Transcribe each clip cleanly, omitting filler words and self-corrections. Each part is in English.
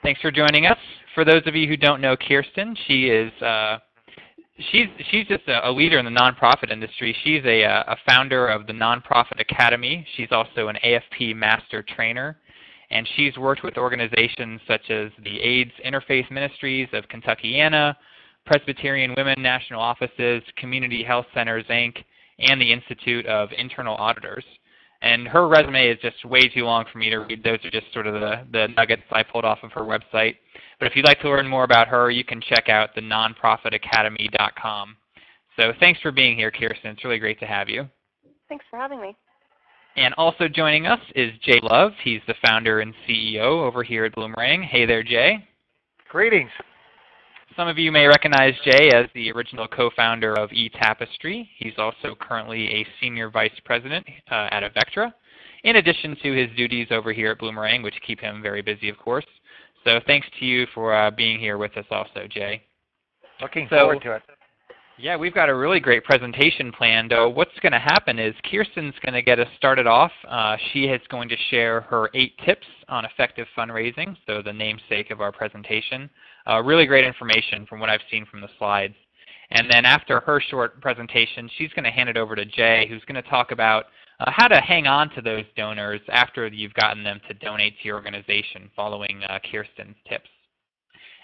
Thanks for joining us. For those of you who don't know Kirsten, she is she's just a leader in the nonprofit industry. She's a founder of the Nonprofit Academy. She's also an AFP Master Trainer, and she's worked with organizations such as the AIDS Interfaith Ministries of Kentuckiana, Presbyterian Women National Offices, Community Health Centers, Inc., and the Institute of Internal Auditors. And her resume is just way too long for me to read. Those are just sort of the nuggets I pulled off of her website. But if you'd like to learn more about her, you can check out the nonprofitacademy.com. So thanks for being here, Kirsten. It's really great to have you. Thanks for having me. And also joining us is Jay Love. He's the founder and CEO over here at Bloomerang. Hey there, Jay. Greetings. Some of you may recognize Jay as the original co-founder of eTapestry. He's also currently a senior vice president at Avectra, in addition to his duties over here at Bloomerang, which keep him very busy, of course. So thanks to you for being here with us also, Jay. Looking forward to it. Yeah, we've got a really great presentation planned. What's going to happen is Kirsten's going to get us started off. She is going to share her 8 tips on effective fundraising, so the namesake of our presentation. Really great information from what I've seen from the slides. And then after her short presentation, she's going to hand it over to Jay, who's going to talk about how to hang on to those donors after you've gotten them to donate to your organization following Kirsten's tips.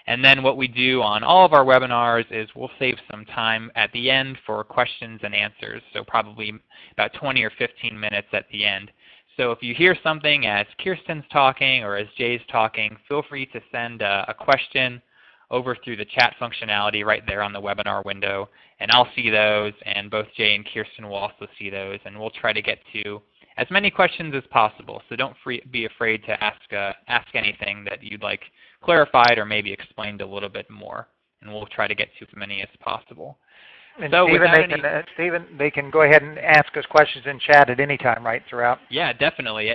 And then what we do on all of our webinars is we'll save some time at the end for questions and answers, so probably about 20 or 15 minutes at the end. So if you hear something as Kirsten's talking or as Jay's talking, feel free to send a question over through the chat functionality right there on the webinar window, and I'll see those, and both Jay and Kirsten will also see those, and we'll try to get to as many questions as possible. So don't be afraid to ask anything that you'd like clarified or maybe explained a little bit more, and we'll try to get to as many as possible. And so Stephen, they can go ahead and ask us questions in chat at any time, right, throughout? Yeah, definitely.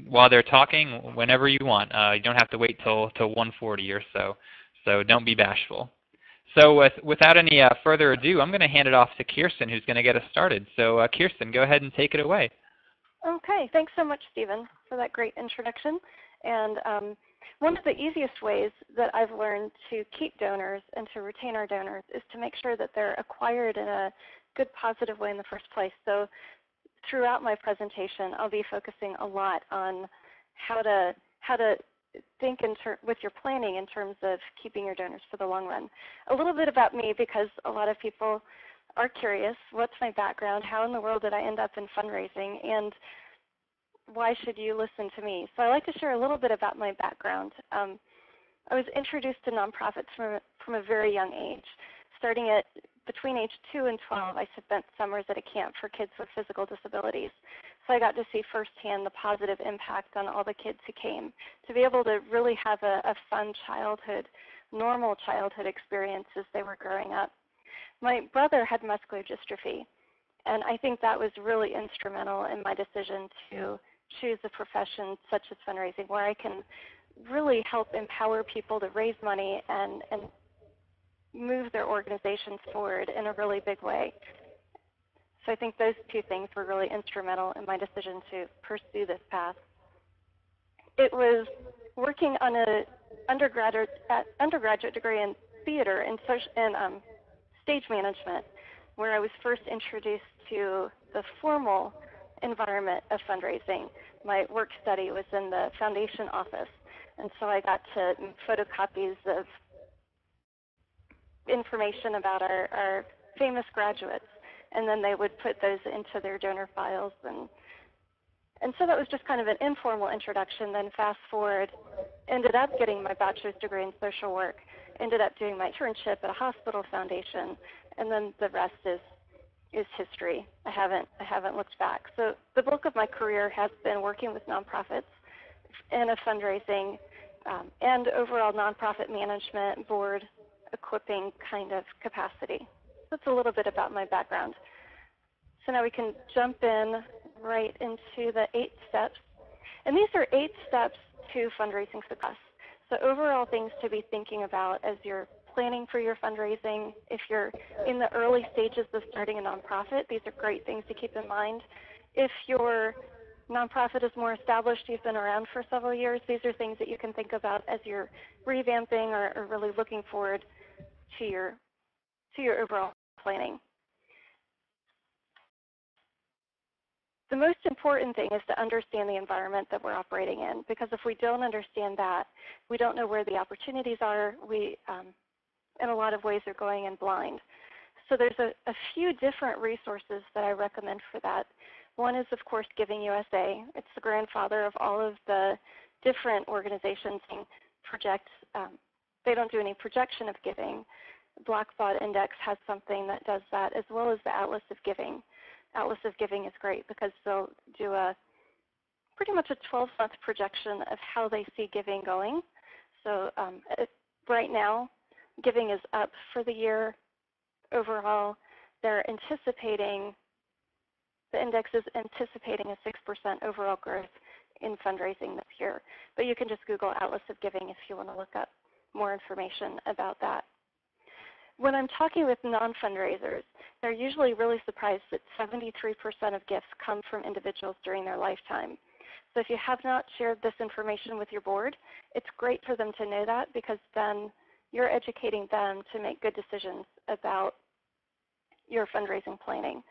While they're talking, whenever you want. You don't have to wait till 1:40 or so. So don't be bashful. So without any further ado, I'm going to hand it off to Kirsten, who's going to get us started. So Kirsten, go ahead and take it away. Okay, thanks so much, Stephen, for that great introduction. And one of the easiest ways that I've learned to keep donors and to retain our donors is to make sure that they're acquired in a good, positive way in the first place. So throughout my presentation, I'll be focusing a lot on how to think with your planning in terms of keeping your donors for the long run. A little bit about me, because a lot of people are curious. What's my background? How in the world did I end up in fundraising? And why should you listen to me? So I like to share a little bit about my background. I was introduced to nonprofits from a very young age. Starting at between age 2 and 12, I spent summers at a camp for kids with physical disabilities. So I got to see firsthand the positive impact on all the kids who came. To be able to really have a fun childhood, normal childhood experience as they were growing up. My brother had muscular dystrophy, and I think that was really instrumental in my decision to choose a profession such as fundraising, where I can really help empower people to raise money and move their organizations forward in a really big way. So I think those 2 things were really instrumental in my decision to pursue this path. It was working on an undergraduate degree in theater and stage management, where I was first introduced to the formal environment of fundraising. My work study was in the foundation office, and so I got to make photocopies of information about our famous graduates, and then they would put those into their donor files. And so that was just kind of an informal introduction. Then fast forward, ended up getting my bachelor's degree in social work, ended up doing my internship at a hospital foundation, and then the rest is history. I haven't looked back. So the bulk of my career has been working with nonprofits in a fundraising and overall nonprofit management, board equipping kind of capacity. That's a little bit about my background. So now we can jump in right into the 8 steps. And these are 8 steps to fundraising success. So overall things to be thinking about as you're planning for your fundraising. If you're in the early stages of starting a nonprofit, these are great things to keep in mind. If you're nonprofit is more established, you've been around for several years, these are things that you can think about as you're revamping or really looking forward to your overall planning. The most important thing is to understand the environment that we're operating in, because if we don't understand that, we don't know where the opportunities are. We, in a lot of ways, are going in blind. So there's a few different resources that I recommend for that. One is, of course, Giving USA. It's the grandfather of all of the different organizations and projects. They don't do any projection of giving. Black Thought Index has something that does that, as well as the Atlas of Giving. Atlas of Giving is great because they'll do pretty much a 12-month projection of how they see giving going. So right now, giving is up for the year. Overall, they're anticipating, the index is anticipating a 6% overall growth in fundraising this year. But you can just Google Atlas of Giving if you want to look up more information about that. When I'm talking with non-fundraisers, they're usually really surprised that 73% of gifts come from individuals during their lifetime. So if you have not shared this information with your board, it's great for them to know that, because then you're educating them to make good decisions about your fundraising planning.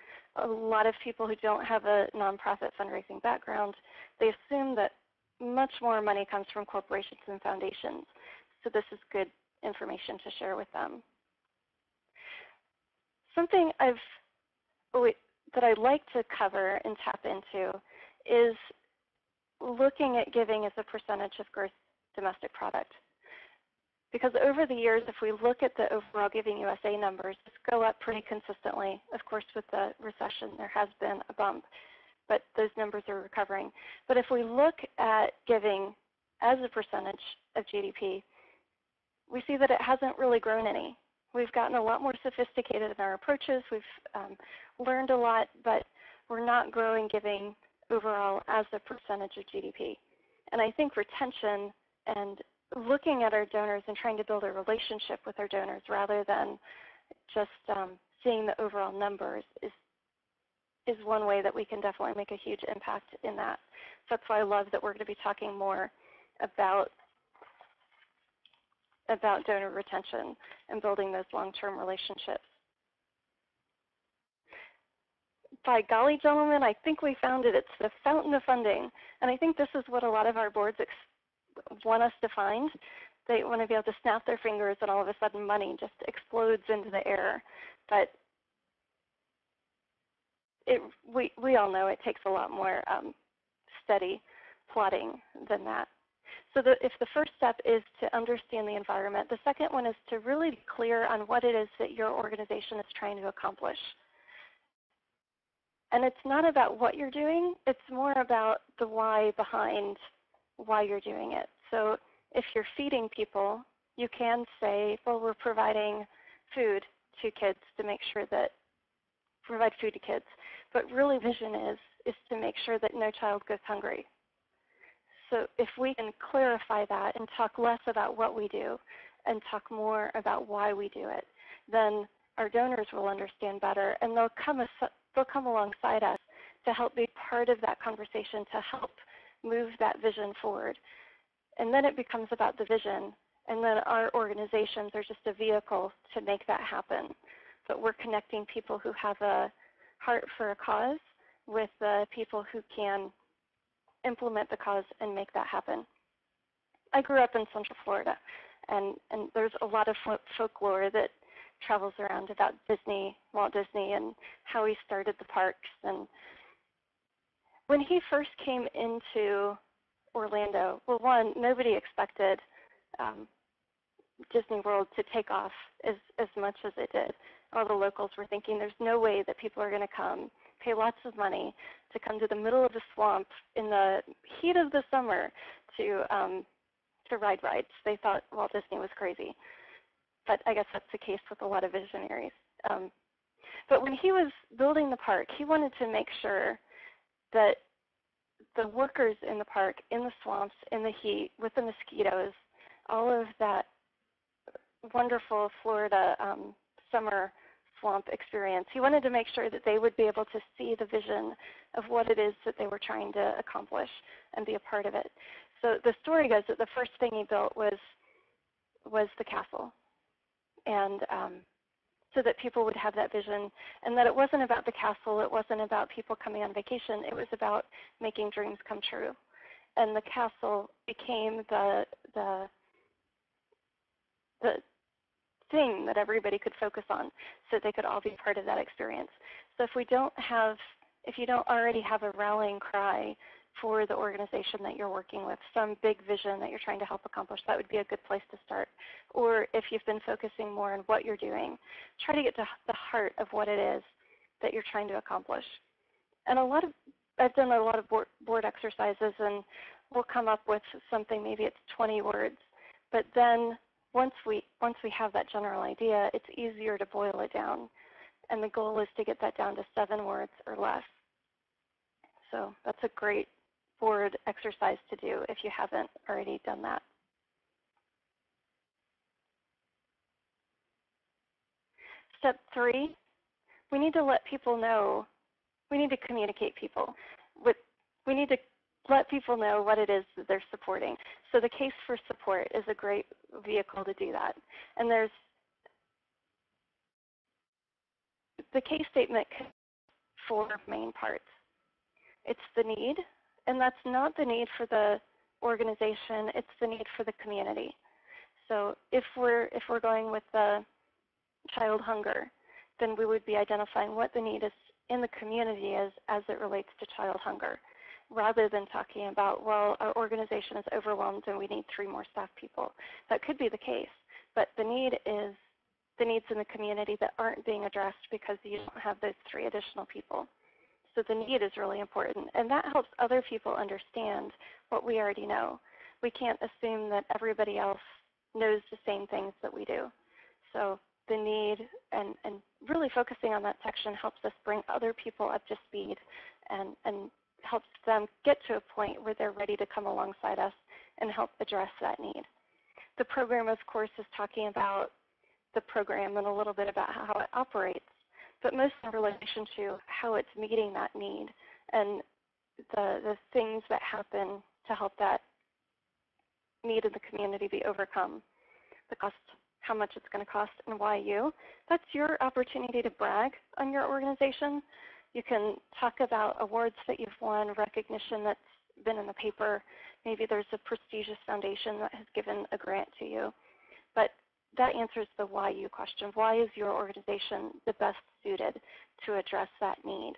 A lot of people who don't have a nonprofit fundraising background, they assume that much more money comes from corporations and foundations. So this is good information to share with them. Something that I'd like to cover and tap into is looking at giving as a percentage of gross domestic product. Because over the years, if we look at the overall Giving USA numbers, it's go up pretty consistently. Of course, with the recession, there has been a bump, but those numbers are recovering. But if we look at giving as a percentage of GDP, we see that it hasn't really grown any. We've gotten a lot more sophisticated in our approaches. We've learned a lot, but we're not growing giving overall as a percentage of GDP. And I think retention and looking at our donors and trying to build a relationship with our donors rather than just seeing the overall numbers is one way that we can definitely make a huge impact in that. So that's why I love that we're going to be talking more about donor retention and building those long-term relationships. By golly, gentlemen, I think we found it. It's the fountain of funding. And I think this is what a lot of our boards want us to find. They want to be able to snap their fingers and all of a sudden money just explodes into the air. But we all know it takes a lot more steady plotting than that. So if the first step is to understand the environment, the second one is to really be clear on what it is that your organization is trying to accomplish. And it's not about what you're doing, it's more about the why behind why you're doing it. So if you're feeding people, you can say, well, we're providing food to kids to make sure that, provide food to kids. But really vision is to make sure that no child goes hungry. So if we can clarify that and talk less about what we do and talk more about why we do it, then our donors will understand better, and they'll come alongside us to help be part of that conversation, to help move that vision forward. And then it becomes about the vision, and then our organizations are just a vehicle to make that happen. But we're connecting people who have a heart for a cause with the people who can implement the cause and make that happen. I grew up in Central Florida, and there's a lot of folklore that travels around about Disney, Walt Disney, and how he started the parks. And when he first came into Orlando, well, one, nobody expected Disney World to take off as much as it did. All the locals were thinking there's no way that people are going to come, pay lots of money to come to the middle of the swamp in the heat of the summer to ride rides. They thought Walt Disney was crazy. But I guess that's the case with a lot of visionaries. But when he was building the park, he wanted to make sure that the workers in the park, in the swamps, in the heat, with the mosquitoes, all of that wonderful Florida summer swamp experience. He wanted to make sure that they would be able to see the vision of what it is that they were trying to accomplish and be a part of it. So the story goes that the first thing he built was the castle, and so that people would have that vision, and that it wasn't about the castle, it wasn't about people coming on vacation, it was about making dreams come true. And the castle became the thing that everybody could focus on so that they could all be part of that experience. So if you don't already have a rallying cry for the organization that you're working with, some big vision that you're trying to help accomplish, that would be a good place to start. Or if you've been focusing more on what you're doing, try to get to the heart of what it is that you're trying to accomplish. And I've done a lot of board exercises, and we'll come up with something, maybe it's 20 words, but then once we have that general idea, it's easier to boil it down. And the goal is to get that down to 7 words or less. So that's a great board exercise to do if you haven't already done that. Step 3, we need to let people know, we need to communicate people. We need to let people know what it is that they're supporting. So the case for support is a great vehicle to do that. And the case statement has 4 main parts. It's the need, and that's not the need for the organization, it's the need for the community. So if we're going with the child hunger, then we would be identifying what the need is in the community is as it relates to child hunger, rather than talking about, well, our organization is overwhelmed and we need 3 more staff people. That could be the case, but the need is the needs in the community that aren't being addressed because you don't have those 3 additional people. So the need is really important, and that helps other people understand what we already know. We can't assume that everybody else knows the same things that we do. So the need and really focusing on that section helps us bring other people up to speed and helps them get to a point where they're ready to come alongside us and help address that need. The program, of course, is talking about the program and a little bit about how it operates, but most in relation to how it's meeting that need and the things that happen to help that need in the community be overcome. The cost, how much it's going to cost, and why you. That's your opportunity to brag on your organization. You can talk about awards that you've won, recognition that's been in the paper. Maybe there's a prestigious foundation that has given a grant to you. But that answers the why you question. Why is your organization the best suited to address that need?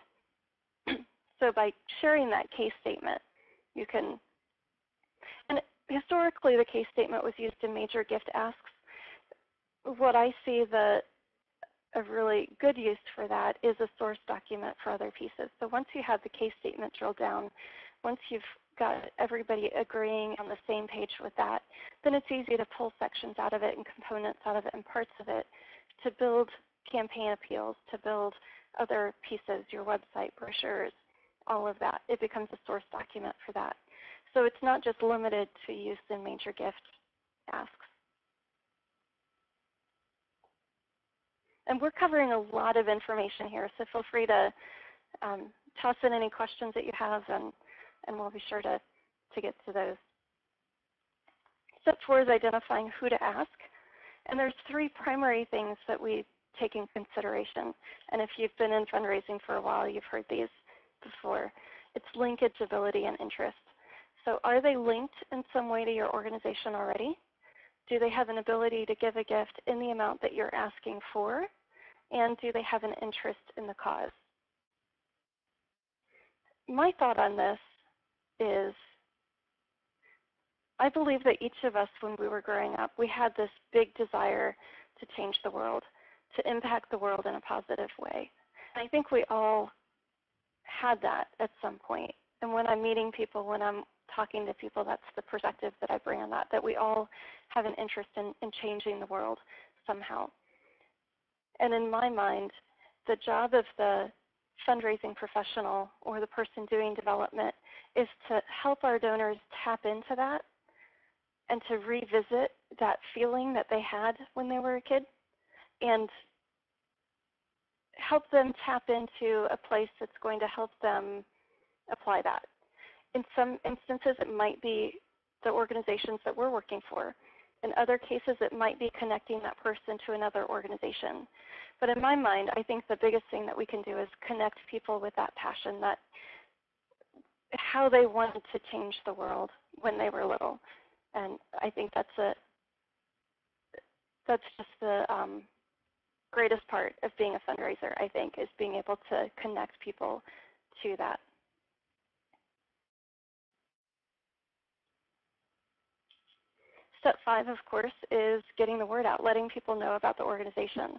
So by sharing that case statement, you can, and historically the case statement was used in major gift asks. What I see a really good use for that is a source document for other pieces. So once you have the case statement drilled down, once you've got everybody agreeing on the same page with that, then it's easy to pull sections out of it and components out of it and parts of it to build campaign appeals, to build other pieces, your website, brochures, all of that. It becomes a source document for that. So it's not just limited to use in major gift asks. And we're covering a lot of information here, so feel free to toss in any questions that you have, and we'll be sure to get to those. Step 4 is identifying who to ask. And there's 3 primary things that we take in consideration. And if you've been in fundraising for a while, you've heard these before. It's linkage, ability, and interest. So are they linked in some way to your organization already? Do they have an ability to give a gift in the amount that you're asking for? And do they have an interest in the cause? My thought on this is, I believe that each of us, when we were growing up, we had this big desire to change the world, to impact the world in a positive way. And I think we all had that at some point. And when I'm meeting people, when I'm talking to people, that's the perspective that I bring on that we all have an interest in changing the world somehow. And in my mind, the job of the fundraising professional or the person doing development is to help our donors tap into that and to revisit that feeling that they had when they were a kid and help them tap into a place that's going to help them apply that. In some instances, it might be the organizations that we're working for. In other cases, it might be connecting that person to another organization. But in my mind, I think the biggest thing that we can do is connect people with that passion, that how they wanted to change the world when they were little. And I think that's just the greatest part of being a fundraiser, I think, is being able to connect people to that. Step 5, of course, is getting the word out, letting people know about the organization.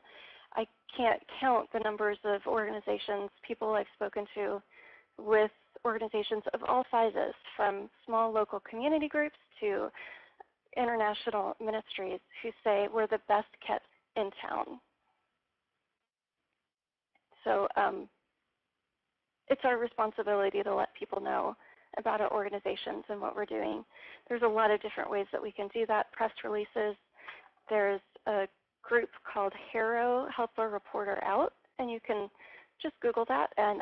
I can't count the numbers of organizations, people I've spoken to with organizations of all sizes, from small local community groups to international ministries, who say we're the best kept in town. So it's our responsibility to let people know about our organizations and what we're doing. There's a lot of different ways that we can do that. Press releases. There's a group called HARO, Help a Reporter Out, and you can just Google that, and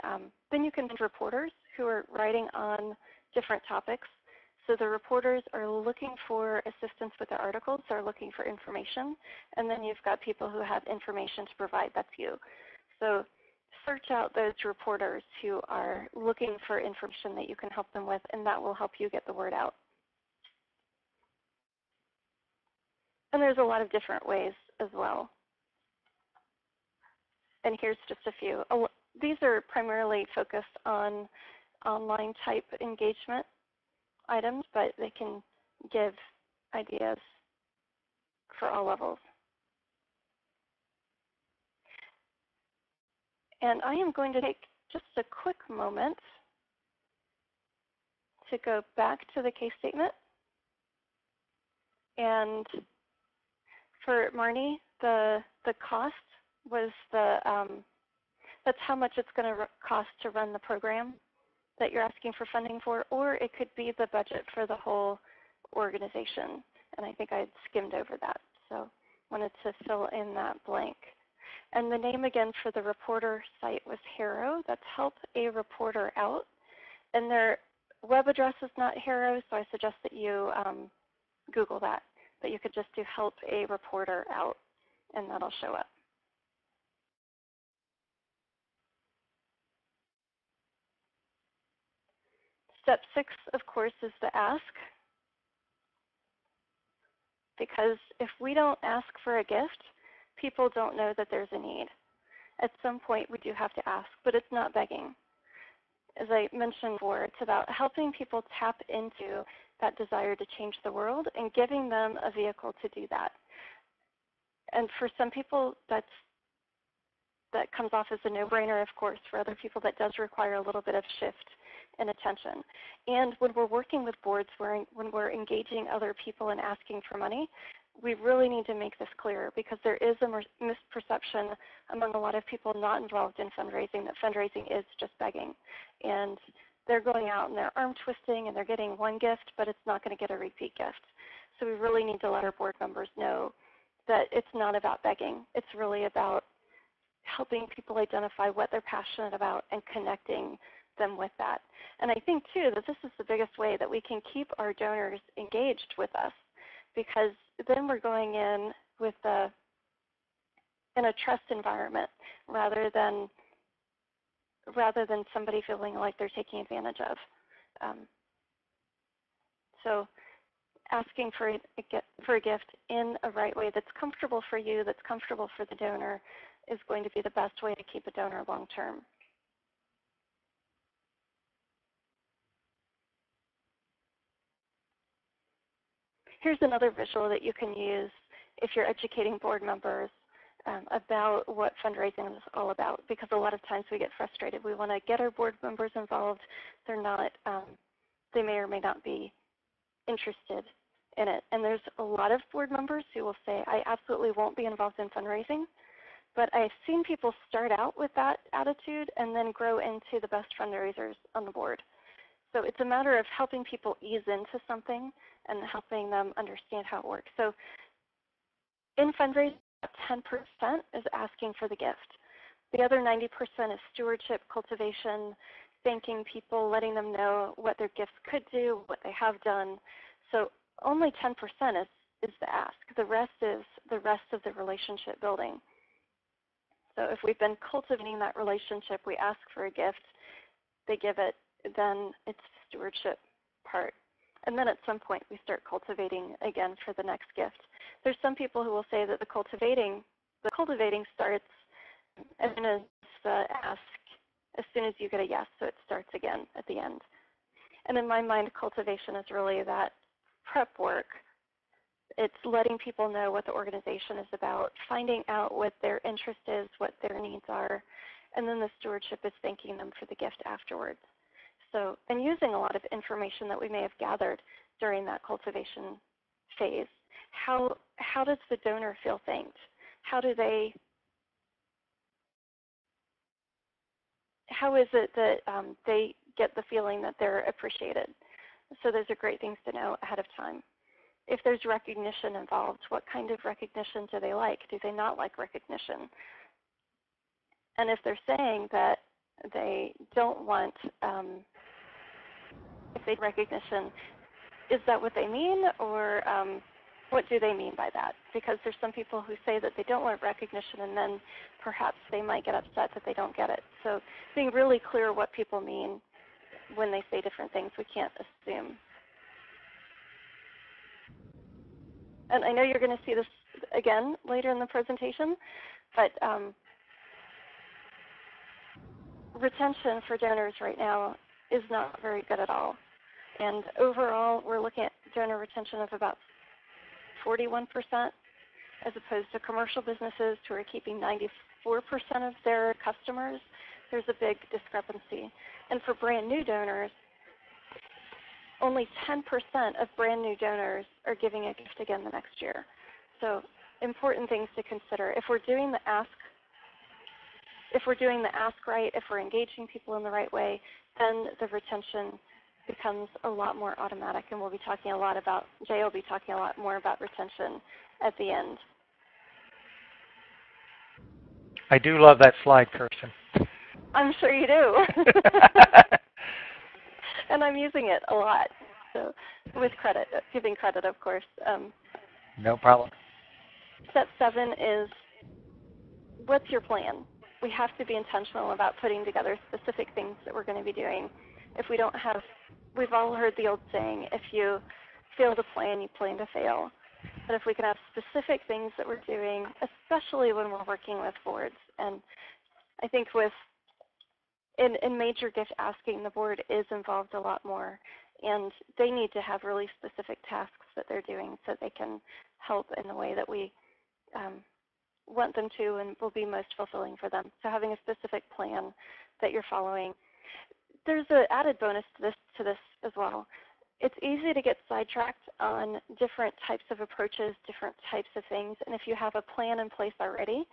then you can find reporters who are writing on different topics. So the reporters are looking for assistance with their articles, they're looking for information, and then you've got people who have information to provide. That's you. So search out those reporters who are looking for information that you can help them with, and that will help you get the word out. And there's a lot of different ways as well. And here's just a few. These are primarily focused on online type engagement items, but they can give ideas for all levels. And I am going to take just a quick moment to go back to the case statement. And for Marnie, the cost was that's how much it's going to cost to run the program that you're asking for funding for, or it could be the budget for the whole organization. And I think I skimmed over that, so wanted to fill in that blank. And the name again for the reporter site was HARO. That's Help a Reporter Out. And their web address is not HARO, so I suggest that you Google that. But you could just do Help a Reporter Out, and that'll show up. Step 6, of course, is the ask. Because if we don't ask for a gift, people don't know that there's a need. At some point, we do have to ask, but it's not begging. As I mentioned before, it's about helping people tap into that desire to change the world and giving them a vehicle to do that. And for some people, that comes off as a no-brainer, of course. For other people, that does require a little bit of shift in attention. And when we're working with boards, when we're engaging other people and asking for money, we really need to make this clear, because there is a misperception among a lot of people not involved in fundraising that fundraising is just begging. And they're going out and they're arm twisting and they're getting one gift, but it's not going to get a repeat gift. So we really need to let our board members know that it's not about begging. It's really about helping people identify what they're passionate about and connecting them with that. And I think too that this is the biggest way that we can keep our donors engaged with us, because then we're going in with in a trust environment rather than somebody feeling like they're taking advantage of. So asking for a gift in a right way that's comfortable for you, that's comfortable for the donor, is going to be the best way to keep a donor long term. Here's another visual that you can use if you're educating board members about what fundraising is all about, because a lot of times we get frustrated. We want to get our board members involved. They're not, they may or may not be interested in it. And there's a lot of board members who will say, I absolutely won't be involved in fundraising. But I've seen people start out with that attitude and then grow into the best fundraisers on the board. So it's a matter of helping people ease into something and helping them understand how it works. So in fundraising, 10% is asking for the gift. The other 90% is stewardship, cultivation, thanking people, letting them know what their gifts could do, what they have done. So only 10% is the ask. The rest is the rest of the relationship building. So if we've been cultivating that relationship, we ask for a gift, they give it, then it's the stewardship part. And then at some point we start cultivating again for the next gift. There's some people who will say that the cultivating starts as soon as the ask, as soon as you get a yes, so it starts again at the end. And in my mind, cultivation is really that prep work. It's letting people know what the organization is about, finding out what their interest is, what their needs are, and then the stewardship is thanking them for the gift afterwards. So, and using a lot of information that we may have gathered during that cultivation phase. How does the donor feel thanked? How is it that they get the feeling that they're appreciated? So those are great things to know ahead of time. If there's recognition involved, what kind of recognition do they like? Do they not like recognition? And if they're saying that they don't want recognition, is that what they mean, or what do they mean by that? Because there's some people who say that they don't want recognition, and then perhaps they might get upset that they don't get it. So being really clear what people mean when they say different things, we can't assume. And I know you're going to see this again later in the presentation, but retention for donors right now is not very good at all. And overall, we're looking at donor retention of about 41%, as opposed to commercial businesses who are keeping 94% of their customers. There's a big discrepancy. And for brand new donors, only 10% of brand new donors are giving a gift again the next year. So important things to consider. If we're doing the ask right, if we're engaging people in the right way, then the retention becomes a lot more automatic, and we'll be talking a lot about, Jay will be talking a lot more about retention at the end. I do love that slide, Kirsten. I'm sure you do. And I'm using it a lot, so with credit, giving credit, of course. No problem. Step 7 is, what's your plan? We have to be intentional about putting together specific things that we're going to be doing. If we don't have, we've all heard the old saying, if you fail to plan, you plan to fail. But if we can have specific things that we're doing, especially when we're working with boards, and I think in major gift asking, the board is involved a lot more, and they need to have really specific tasks that they're doing so they can help in the way that we want them to and will be most fulfilling for them. So having a specific plan that you're following. There's an added bonus to this as well. It's easy to get sidetracked on different types of approaches, different types of things, and if you have a plan in place already,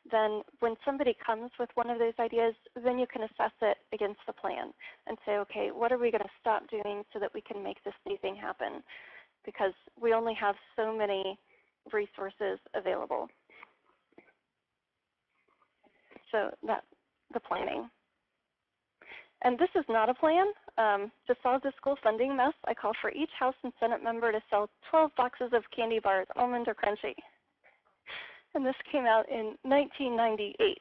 then when somebody comes with one of those ideas, then you can assess it against the plan and say, okay, what are we going to stop doing so that we can make this new thing happen? Because we only have so many resources available. So that's the planning. And this is not a plan. To solve the school funding mess, I call for each House and Senate member to sell 12 boxes of candy bars, almond or crunchy. And this came out in 1998.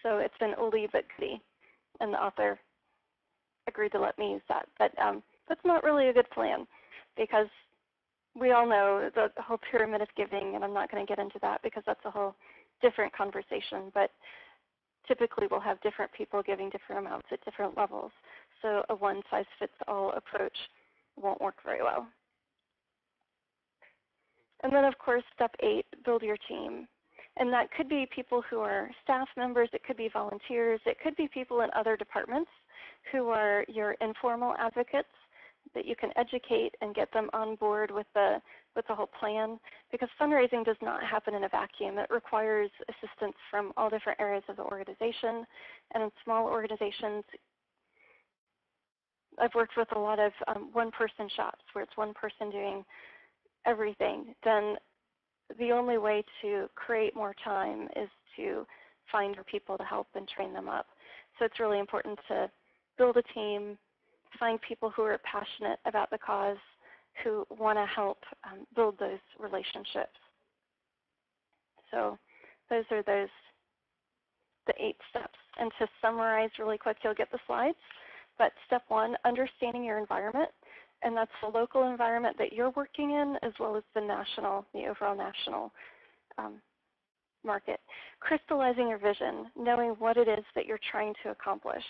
So it's an oldie but goodie. And the author agreed to let me use that. But that's not really a good plan, because we all know the whole pyramid of giving, and I'm not going to get into that because that's a whole different conversation. But typically we'll have different people giving different amounts at different levels. So a one-size-fits-all approach won't work very well. And then, of course, step 8, build your team. And that could be people who are staff members, it could be volunteers, it could be people in other departments who are your informal advocates that you can educate and get them on board with the whole plan, because fundraising does not happen in a vacuum. It requires assistance from all different areas of the organization. And in small organizations, I've worked with a lot of one-person shops where it's one person doing everything. Then the only way to create more time is to find your people to help and train them up. So it's really important to build a team, find people who are passionate about the cause, who want to help build those relationships. So those are the 8 steps. And to summarize really quick, you'll get the slides. But step 1, understanding your environment. And that's the local environment that you're working in, as well as the overall national market. Crystallizing your vision, knowing what it is that you're trying to accomplish,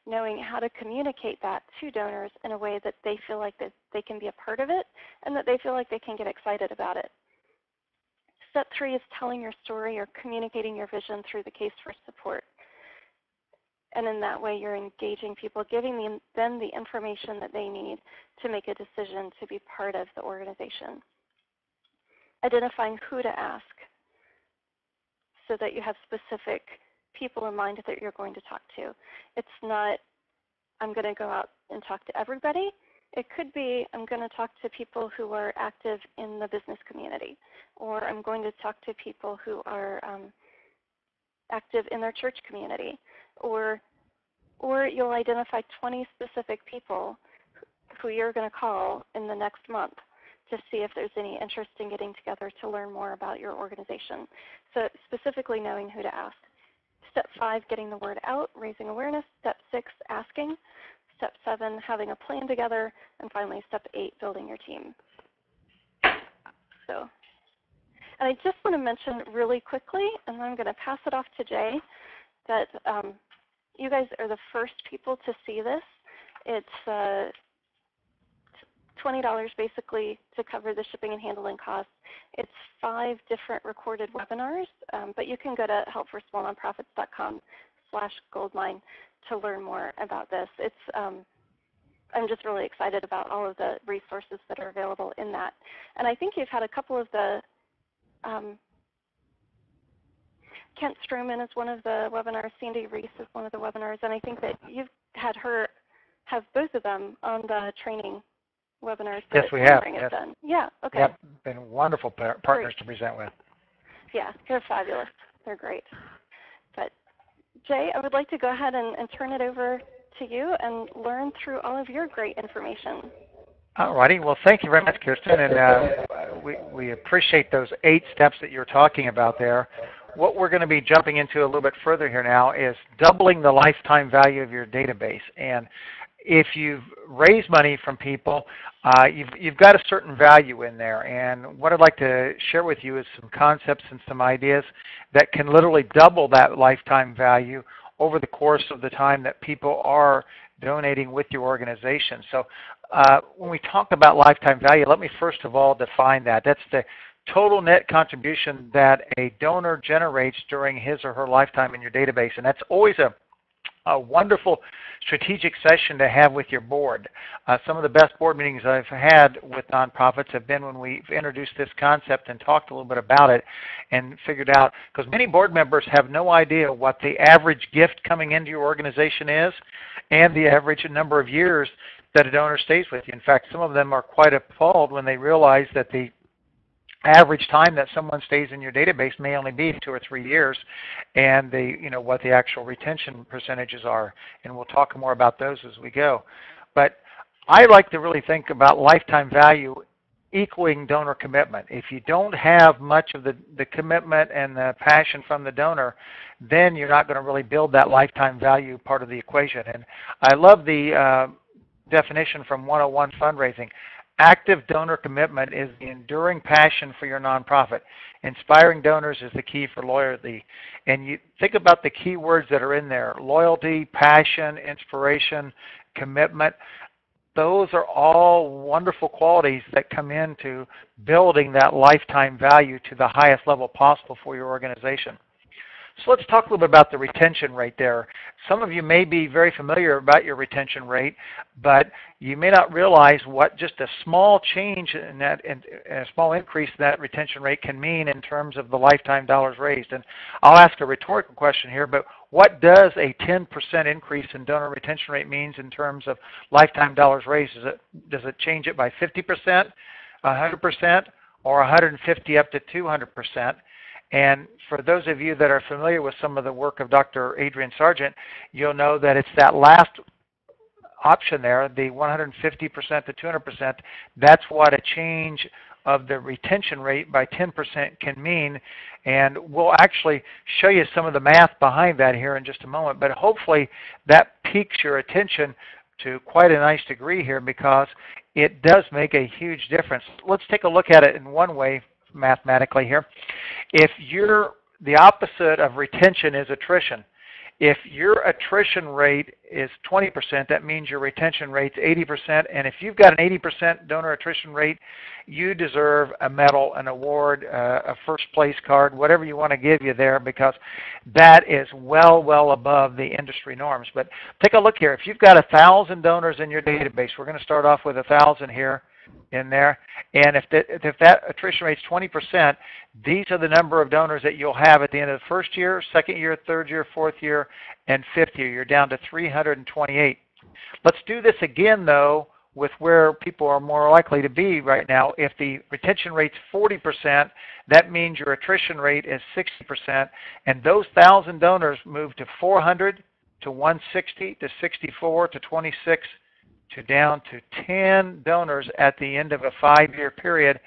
knowing how to communicate that to donors in a way that they feel like that they can be a part of it and that they feel like they can get excited about it. Step 3 is telling your story or communicating your vision through the case for support. And in that way, you're engaging people, giving them the information that they need to make a decision to be part of the organization. Identifying who to ask so that you have specific people in mind that you're going to talk to. It's not, I'm going to go out and talk to everybody. It could be, I'm going to talk to people who are active in the business community, or I'm going to talk to people who are active in their church community, or you'll identify 20 specific people who you're going to call in the next month to see if there's any interest in getting together to learn more about your organization. So specifically knowing who to ask. Step 5, getting the word out, raising awareness. Step 6, asking. Step 7, having a plan together. And finally, step 8, building your team. So, and I just want to mention really quickly, and I'm going to pass it off to Jay, that you guys are the first people to see this. It's $20 basically to cover the shipping and handling costs. It's 5 different recorded webinars, but you can go to helpforsmallnonprofits.com/goldmine to learn more about this. It's, I'm just really excited about all of the resources that are available in that. And I think you've had a couple of the, Kent Stroman is one of the webinars, Sandy Reese is one of the webinars, and I think that you've had her have both of them on the training webinars. Yes, we have. Yes. Done. Yeah, okay. Yep, been wonderful partners to present with. Yeah, they're fabulous. They're great. But Jay, I would like to go ahead and turn it over to you and learn through all of your great information. All righty. Well, thank you very much, Kirsten. And we appreciate those 8 steps that you're talking about there. What we're going to be jumping into a little bit further here now is doubling the lifetime value of your database. And if you've raised money from people, you've got a certain value in there. And what I'd like to share with you is some concepts and some ideas that can literally double that lifetime value over the course of the time that people are donating with your organization. So when we talk about lifetime value, let me first of all define that. That's the total net contribution that a donor generates during his or her lifetime in your database. And that's always a wonderful strategic session to have with your board. Some of the best board meetings I've had with nonprofits have been when we've introduced this concept and talked a little bit about it and figured out, because many board members have no idea what the average gift coming into your organization is and the average number of years that a donor stays with you. In fact, some of them are quite appalled when they realize that the average time that someone stays in your database may only be 2 or 3 years, and what the actual retention percentages are. And we'll talk more about those as we go. But I like to really think about lifetime value equaling donor commitment. If you don't have much of the commitment and the passion from the donor, then you're not going to really build that lifetime value part of the equation. And I love the definition from 101 Fundraising. Active donor commitment is the enduring passion for your nonprofit. Inspiring donors is the key for loyalty. And you think about the key words that are in there: loyalty, passion, inspiration, commitment. Those are all wonderful qualities that come into building that lifetime value to the highest level possible for your organization. So let's talk a little bit about the retention rate there. Some of you may be very familiar about your retention rate, but you may not realize what just a small change in that, and a small increase in that retention rate can mean in terms of the lifetime dollars raised. And I'll ask a rhetorical question here, but what does a 10% increase in donor retention rate means in terms of lifetime dollars raised? Does it change it by 50%, 100%, or 150 up to 200%? And for those of you that are familiar with some of the work of Dr. Adrian Sargent, you'll know that it's that last option there, the 150% to 200%, that's what a change of the retention rate by 10% can mean. And we'll actually show you some of the math behind that here in just a moment. But hopefully that piques your attention to quite a nice degree here, because it does make a huge difference. Let's take a look at it in one way mathematically here. If the opposite of retention is attrition. If your attrition rate is 20%, that means your retention rate's 80%. And if you've got an 80% donor attrition rate, you deserve a medal, an award, a first place card, whatever you want to give you there, because that is well above the industry norms. But take a look here. If you've got 1,000 donors in your database, we're going to start off with 1,000 here in there. And if that attrition rate is 20%, these are the number of donors that you'll have at the end of the first year, second year, third year, fourth year, and fifth year. You're down to 328. Let's do this again, though, with where people are more likely to be right now. If the retention rate's 40%, that means your attrition rate is 60%, and those 1,000 donors move to 400, to 160, to 64, to 26, to down to 10 donors at the end of a 5-year period.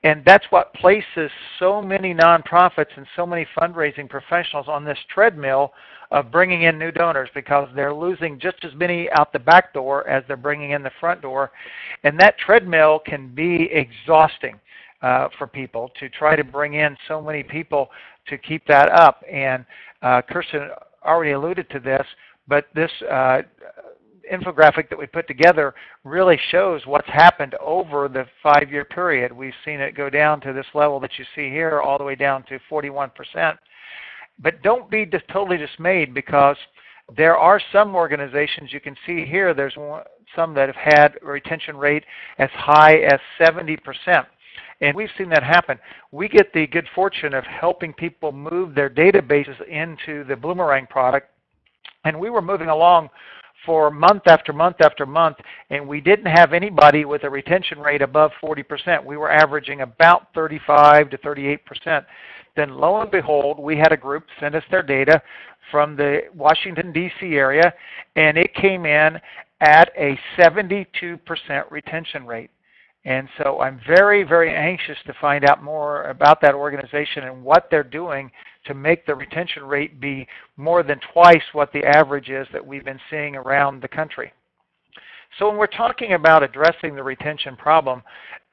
And that's what places so many nonprofits and so many fundraising professionals on this treadmill of bringing in new donors, because they're losing just as many out the back door as they're bringing in the front door. And that treadmill can be exhausting for people to try to bring in so many people to keep that up. And Kirsten already alluded to this, but this infographic that we put together really shows what's happened over the 5-year period. We've seen it go down to this level that you see here, all the way down to 41%. But don't be totally dismayed, because there are some organizations, you can see here, there's some that have had a retention rate as high as 70%. And we've seen that happen. We get the good fortune of helping people move their databases into the Bloomerang product. And we were moving along for month after month after month, and we didn't have anybody with a retention rate above 40%. We were averaging about 35 to 38%. Then lo and behold, we had a group send us their data from the Washington, D.C. area, and it came in at a 72% retention rate. And so I'm very anxious to find out more about that organization and what they're doing to make the retention rate be more than twice what the average is that we've been seeing around the country. So when we're talking about addressing the retention problem,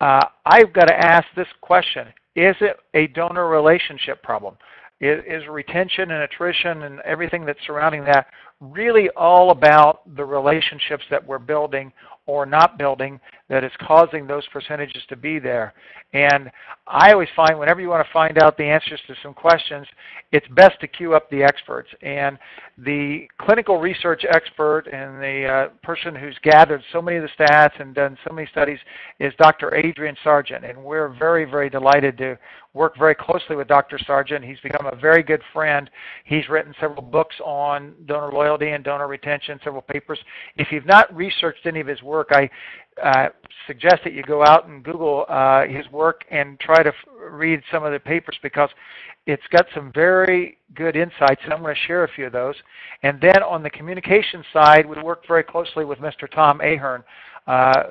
I've got to ask this question: is it a donor relationship problem? Is retention and attrition and everything that's surrounding that really all about the relationships that we're building or not building that is causing those percentages to be there? And I always find whenever you want to find out the answers to some questions, it's best to queue up the experts. And the clinical research expert and the person who's gathered so many of the stats and done so many studies is Dr. Adrian Sargent. And we're very delighted to work very closely with Dr. Sargent. He's become a very good friend. He's written several books on donor loyalty and donor retention, several papers. If you've not researched any of his work, I suggest that you go out and Google his work and try to read some of the papers, because it's got some very good insights, and I'm going to share a few of those. And then on the communication side, we work very closely with Mr. Tom Ahern,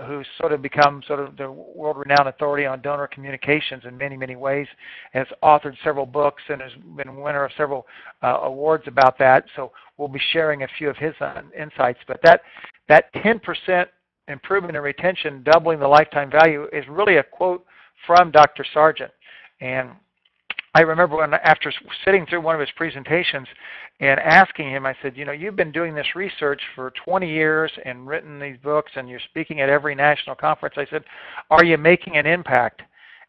who's sort of become the world-renowned authority on donor communications in many ways, has authored several books and has been a winner of several awards about that. So we'll be sharing a few of his insights. But that 10% improvement in retention, doubling the lifetime value, is really a quote from Dr. Sargent. And I remember after sitting through one of his presentations and asking him, I said, you know, you've been doing this research for 20 years and written these books, and you're speaking at every national conference. I said, are you making an impact?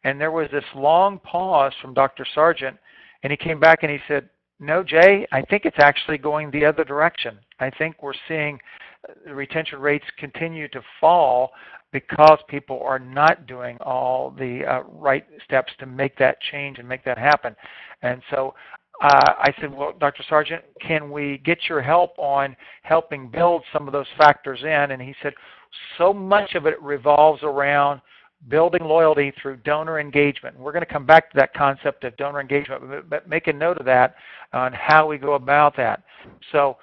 And there was this long pause from Dr. Sargent, and he came back and he said, no, Jay, I think it's actually going the other direction. I think we're seeing the retention rates continue to fall because people are not doing all the right steps to make that change and make that happen. And so I said, well, Dr. Sargent, can we get your help on helping build some of those factors in? And he said, so much of it revolves around building loyalty through donor engagement. We're going to come back to that concept of donor engagement, but make a note of that on how we go about that. So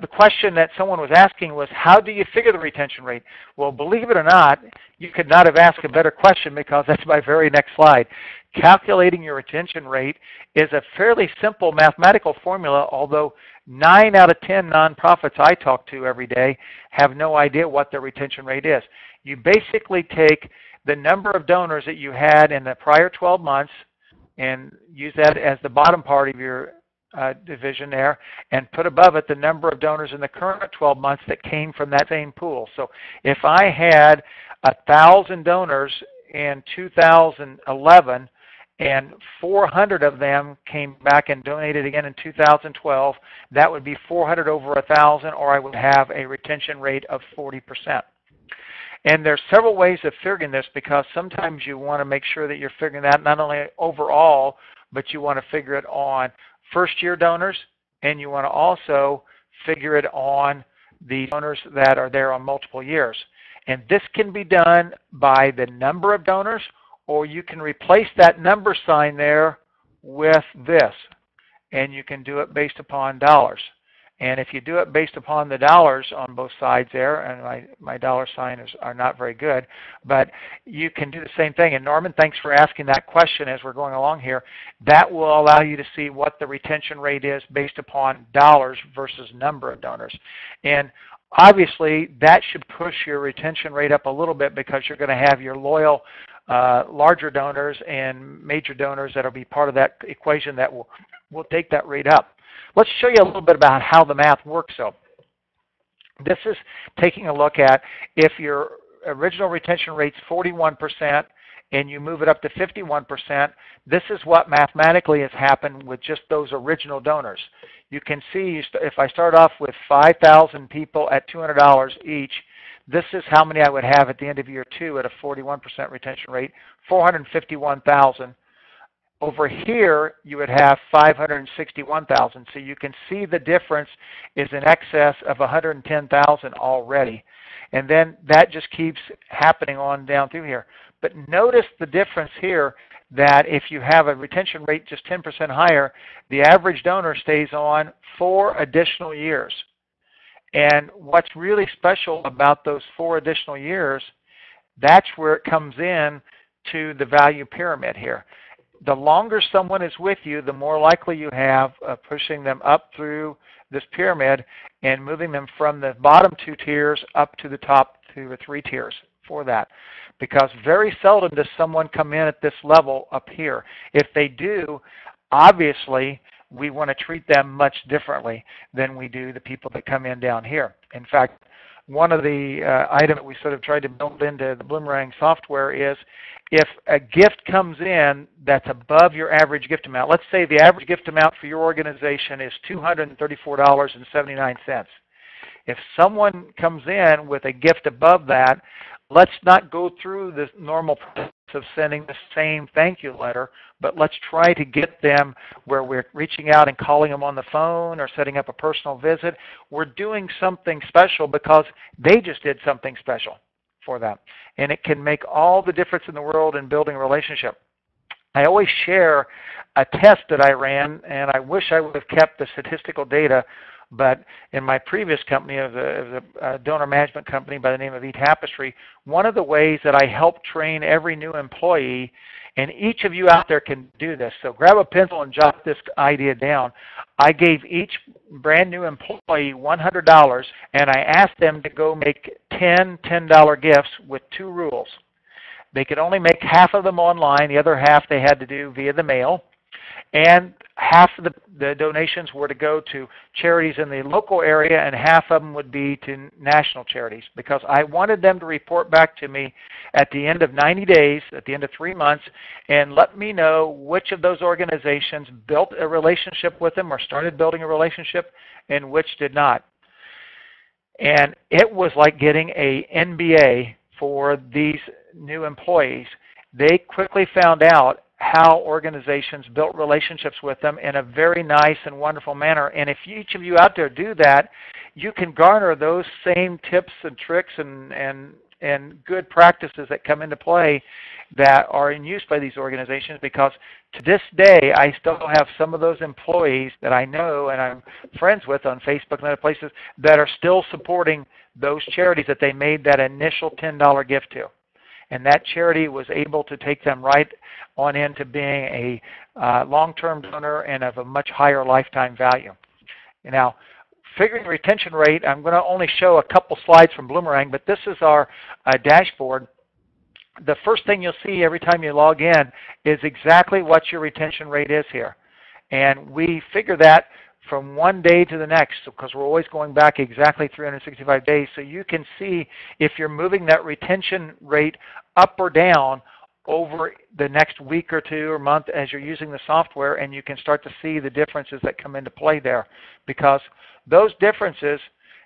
the question that someone was asking was, how do you figure the retention rate? Well, believe it or not, you could not have asked a better question, because that's my very next slide. Calculating your retention rate is a fairly simple mathematical formula, although 9 out of 10 nonprofits I talk to every day have no idea what their retention rate is. You basically take the number of donors that you had in the prior 12 months and use that as the bottom part of your division there, and put above it the number of donors in the current 12 months that came from that same pool. So if I had 1,000 donors in 2011 and 400 of them came back and donated again in 2012, that would be 400 over 1,000, or I would have a retention rate of 40%. And there's several ways of figuring this, because sometimes you want to make sure that you're figuring that not only overall, but you want to figure it on first-year donors, and you want to also figure it on the donors that are there on multiple years. And this can be done by the number of donors, or you can replace that number sign there with this, and you can do it based upon dollars. And if you do it based upon the dollars on both sides there, and my dollar sign are not very good, but you can do the same thing. And Norman, thanks for asking that question as we're going along here. That will allow you to see what the retention rate is based upon dollars versus number of donors. And obviously, that should push your retention rate up a little bit, because you're going to have your loyal larger donors and major donors that will be part of that equation that will take that rate up. Let's show you a little bit about how the math works. So this is taking a look at if your original retention rate's 41% and you move it up to 51%, this is what mathematically has happened with just those original donors. You can see if I start off with 5,000 people at $200 each, this is how many I would have at the end of year 2 at a 41% retention rate, 451,000. Over here, you would have 561,000. So you can see the difference is in excess of 110,000 already. And then that just keeps happening on down through here. But notice the difference here, that if you have a retention rate just 10% higher, the average donor stays on 4 additional years. And what's really special about those 4 additional years, that's where it comes in to the value pyramid here. The longer someone is with you, the more likely you have of pushing them up through this pyramid and moving them from the bottom 2 tiers up to the top 2 or 3 tiers for that. Because very seldom does someone come in at this level up here. If they do, obviously, we want to treat them much differently than we do the people that come in down here. In fact, one of the items that we sort of tried to build into the Bloomerang software is, if a gift comes in that's above your average gift amount, let's say the average gift amount for your organization is $234.79. If someone comes in with a gift above that, let's not go through the normal process of sending the same thank you letter, but let's try to get them where we're reaching out and calling them on the phone or setting up a personal visit. We're doing something special because they just did something special for them. And it can make all the difference in the world in building a relationship. I always share a test that I ran, and I wish I would have kept the statistical data, but in my previous company, of a donor management company by the name of eTapestry, one of the ways that I help train every new employee, and each of you out there can do this, so grab a pencil and jot this idea down. I gave each brand new employee $100, and I asked them to go make 10 $10 gifts with 2 rules. They could only make half of them online, the other half they had to do via the mail, and half of the donations were to go to charities in the local area, and half of them would be to national charities, because I wanted them to report back to me at the end of 90 days, at the end of 3 months, and let me know which of those organizations built a relationship with them or started building a relationship and which did not. And it was like getting an MBA for these new employees. They quickly found out how organizations built relationships with them in a very nice and wonderful manner. And if each of you out there do that, you can garner those same tips and tricks and and good practices that come into play that are in use by these organizations, because to this day I still have some of those employees that I know and I'm friends with on Facebook and other places that are still supporting those charities that they made that initial $10 gift to. And that charity was able to take them right on into being a long-term donor and of a much higher lifetime value. Now, figuring retention rate, I'm going to only show a couple slides from Bloomerang, but this is our dashboard. The first thing you'll see every time you log in is exactly what your retention rate is here. And we figure that from one day to the next, because we're always going back exactly 365 days, so you can see if you're moving that retention rate up or down over the next week or two or month as you're using the software, and you can start to see the differences that come into play there, because those differences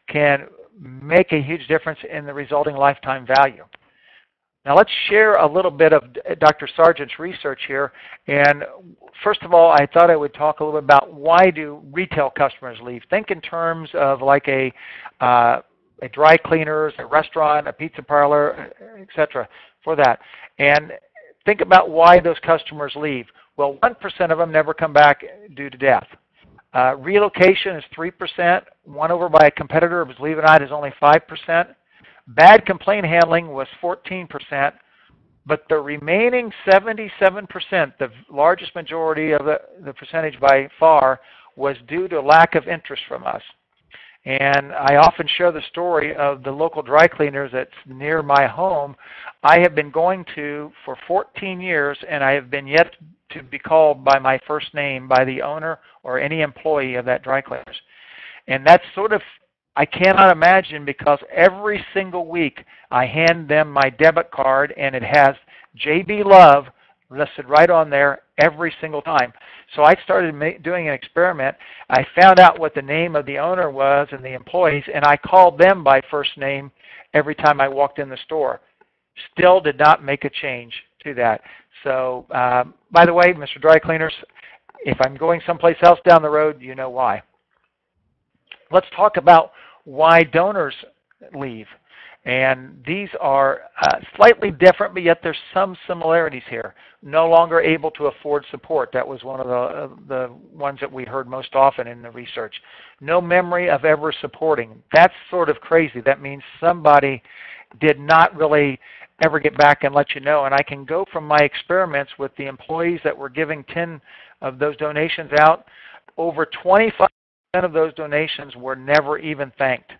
can make a huge difference in the resulting lifetime value. Now let's share a little bit of Dr. Sargent's research here. And first of all, I thought I would talk a little bit about why do retail customers leave. Think in terms of like a dry cleaners, a restaurant, a pizza parlor, etc. for that. And think about why those customers leave. Well, 1% of them never come back due to death. Relocation is 3%. Won over by a competitor, believe it or not, is only 5%. Bad complaint handling was 14%, but the remaining 77%, the largest majority of the percentage by far, was due to lack of interest from us. And I often share the story of the local dry cleaners that's near my home. I have been going to for 14 years, and I have been yet to be called by my first name by the owner or any employee of that dry cleaners. And that's sort of, I cannot imagine, because every single week I hand them my debit card and it has JB Love listed right on there every single time. So I started doing an experiment. I found out what the name of the owner was and the employees, and I called them by first name every time I walked in the store. Still did not make a change to that. So, by the way, Mr. Dry Cleaners, if I'm going someplace else down the road, you know why. Let's talk about why donors leave. And these are slightly different, but yet there's some similarities here. No longer able to afford support. That was one of the ones that we heard most often in the research. No memory of ever supporting. That's sort of crazy. That means somebody did not really ever get back and let you know. And I can go from my experiments with the employees that were giving 10 of those donations out. Over 25% of those donations were never even thanked.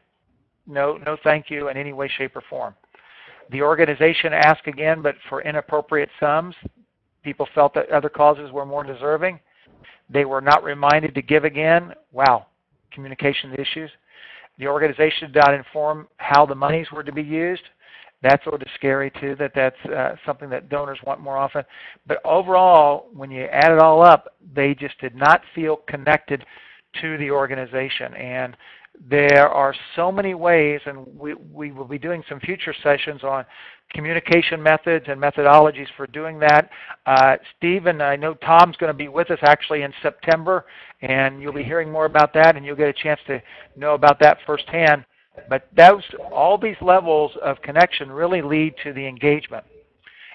No thank you in any way, shape, or form. The organization asked again, but for inappropriate sums. People felt that other causes were more deserving. They were not reminded to give again. Wow, communication issues. The organization did not inform how the monies were to be used. That's sort of scary too, that's something that donors want more often. But overall, when you add it all up, they just did not feel connected to the organization. And there are so many ways, and we will be doing some future sessions on communication methods and methodologies for doing that. Steve and I know Tom's going to be with us actually in September, and you'll be hearing more about that, and you'll get a chance to know about that firsthand. But all these levels of connection really lead to the engagement.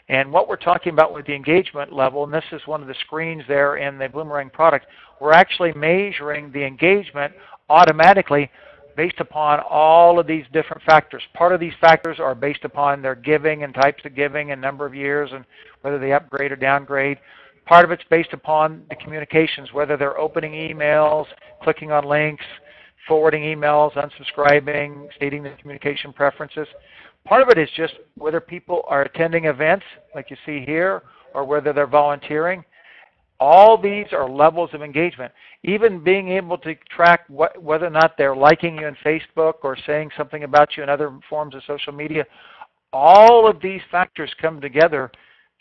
And what we're talking about with the engagement level, and this is one of the screens there in the Bloomerang product, we're actually measuring the engagement automatically based upon all of these different factors. Part of these factors are based upon their giving and types of giving and number of years and whether they upgrade or downgrade. Part of it's based upon the communications, whether they're opening emails, clicking on links, forwarding emails, unsubscribing, stating their communication preferences. Part of it is just whether people are attending events, like you see here, or whether they're volunteering. All these are levels of engagement. Even being able to track whether or not they're liking you on Facebook or saying something about you in other forms of social media, all of these factors come together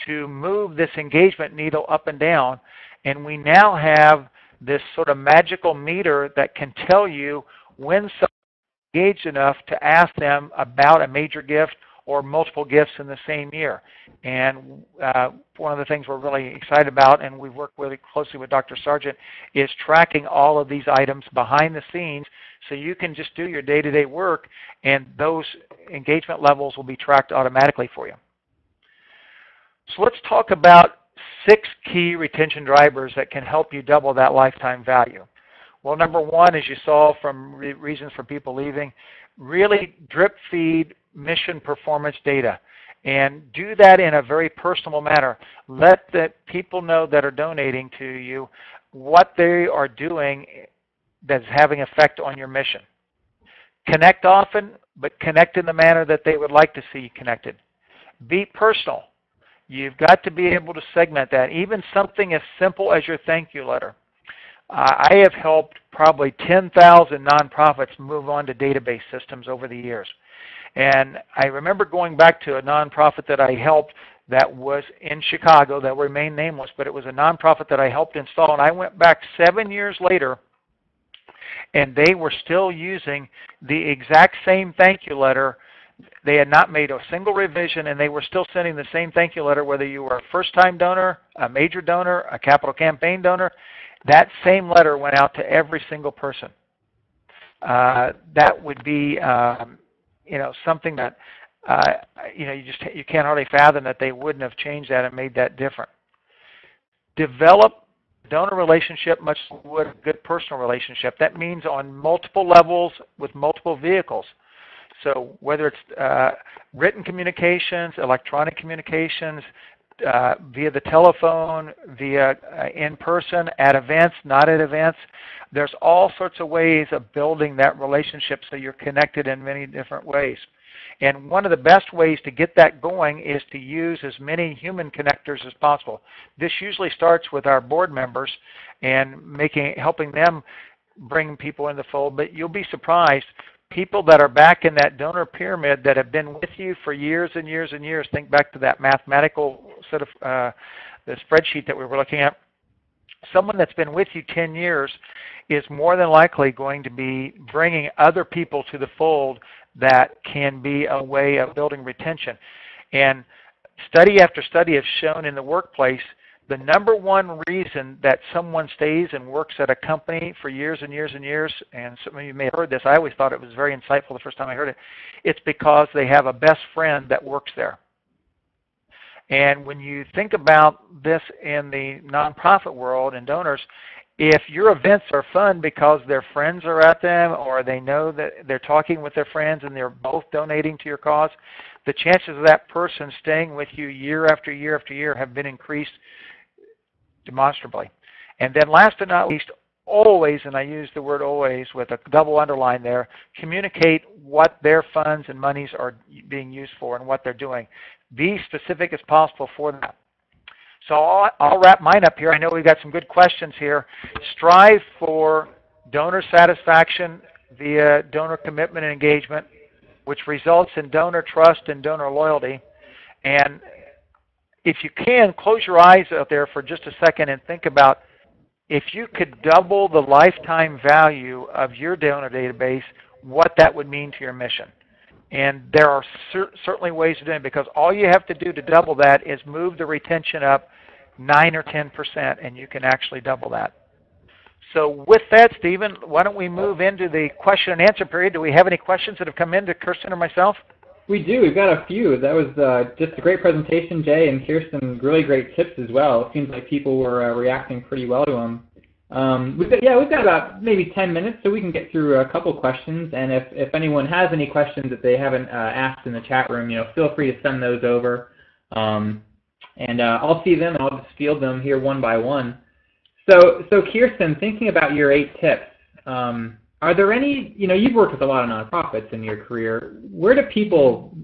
to move this engagement needle up and down. And we now have this sort of magical meter that can tell you when someone is engaged enough to ask them about a major gift or multiple gifts in the same year. And one of the things we're really excited about, and we work really closely with Dr. Sargent, is tracking all of these items behind the scenes so you can just do your day-to-day work, and those engagement levels will be tracked automatically for you. So let's talk about 6 key retention drivers that can help you double that lifetime value. Well, number one, as you saw from reasons for people leaving, really drip feed mission performance data. And do that in a very personal manner. Let the people know that are donating to you what they are doing that's having effect on your mission. Connect often, but connect in the manner that they would like to see you connected. Be personal. You've got to be able to segment that. Even something as simple as your thank you letter. I have helped probably 10,000 nonprofits move on to database systems over the years. And I remember going back to a nonprofit that I helped that was in Chicago that remained nameless, but it was a nonprofit that I helped install. And I went back 7 years later, and they were still using the exact same thank you letter. They had not made a single revision, and they were still sending the same thank you letter, whether you were a first-time donor, a major donor, a capital campaign donor. That same letter went out to every single person. That would be something that you can't hardly fathom that they wouldn't have changed that and made that different. Develop donor relationship much like you would a good personal relationship. That means on multiple levels with multiple vehicles. So whether it's written communications, electronic communications, via the telephone, via in person, at events, not at events, there's all sorts of ways of building that relationship so you're connected in many different ways. And one of the best ways to get that going is to use as many human connectors as possible. This usually starts with our board members and helping them bring people in the fold, but you'll be surprised. People that are back in that donor pyramid that have been with you for years and years and years, think back to that mathematical sort of the spreadsheet that we were looking at. Someone that's been with you 10 years is more than likely going to be bringing other people to the fold that can be a way of building retention. And study after study have shown in the workplace the number one reason that someone stays and works at a company for years and years and years, and some of you may have heard this, I always thought it was very insightful the first time I heard it, it's because they have a best friend that works there. And when you think about this in the nonprofit world and donors, if your events are fun because their friends are at them or they know that they're talking with their friends and they're both donating to your cause, the chances of that person staying with you year after year after year have been increased demonstrably. And then last but not least, always, and I use the word always with a double underline there, communicate what their funds and monies are being used for and what they're doing. Be specific as possible for that. So I'll wrap mine up here. I know we've got some good questions here. Strive for donor satisfaction via donor commitment and engagement, which results in donor trust and donor loyalty. And if you can, close your eyes out there for just a second and think about if you could double the lifetime value of your donor database, what that would mean to your mission. And there are certainly ways to do it because all you have to do to double that is move the retention up 9 or 10%, and you can actually double that. So with that, Stephen, why don't we move into the question and answer period? Do we have any questions that have come in to Kirsten or myself? We do. We've got a few. That was just a great presentation, Jay, and Kirsten, really great tips as well. It seems like people were reacting pretty well to them. We've got about maybe 10 minutes, so we can get through a couple questions. And if anyone has any questions that they haven't asked in the chat room, feel free to send those over. And I'll see them, and I'll just field them here one by one. So Kirsten, thinking about your 8 tips, are there any, you've worked with a lot of nonprofits in your career. Where do people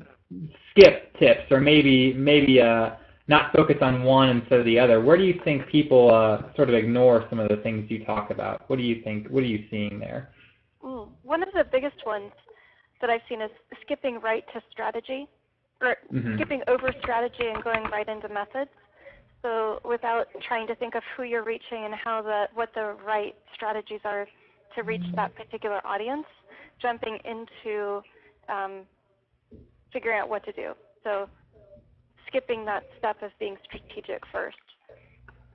skip tips or maybe not focus on one instead of the other? Where do you think people sort of ignore some of the things you talk about? What do you think? What are you seeing there? One of the biggest ones that I've seen is skipping right to strategy, or skipping over strategy and going right into methods. So without trying to think of who you're reaching and what the right strategies are to reach that particular audience, jumping into figuring out what to do. So skipping that step of being strategic first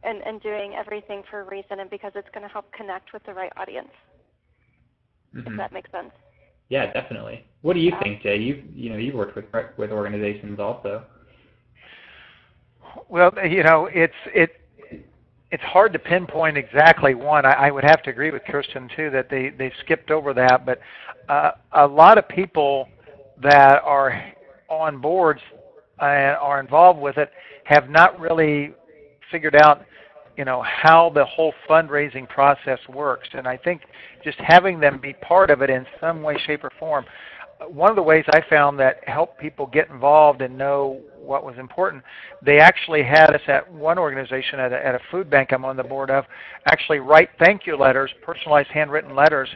and doing everything for a reason and because it's going to help connect with the right audience, if that makes sense. Yeah, definitely. What do you think, Jay? You've worked with organizations also. Well, it's hard to pinpoint exactly one. I would have to agree with Kirsten too that they skipped over that, but a lot of people that are on boards and are involved with it have not really figured out how the whole fundraising process works. And I think just having them be part of it in some way, shape, or form. One of the ways I found that helped people get involved and know what was important, they actually had us at one organization at a food bank I'm on the board of, actually write thank you letters, personalized handwritten letters.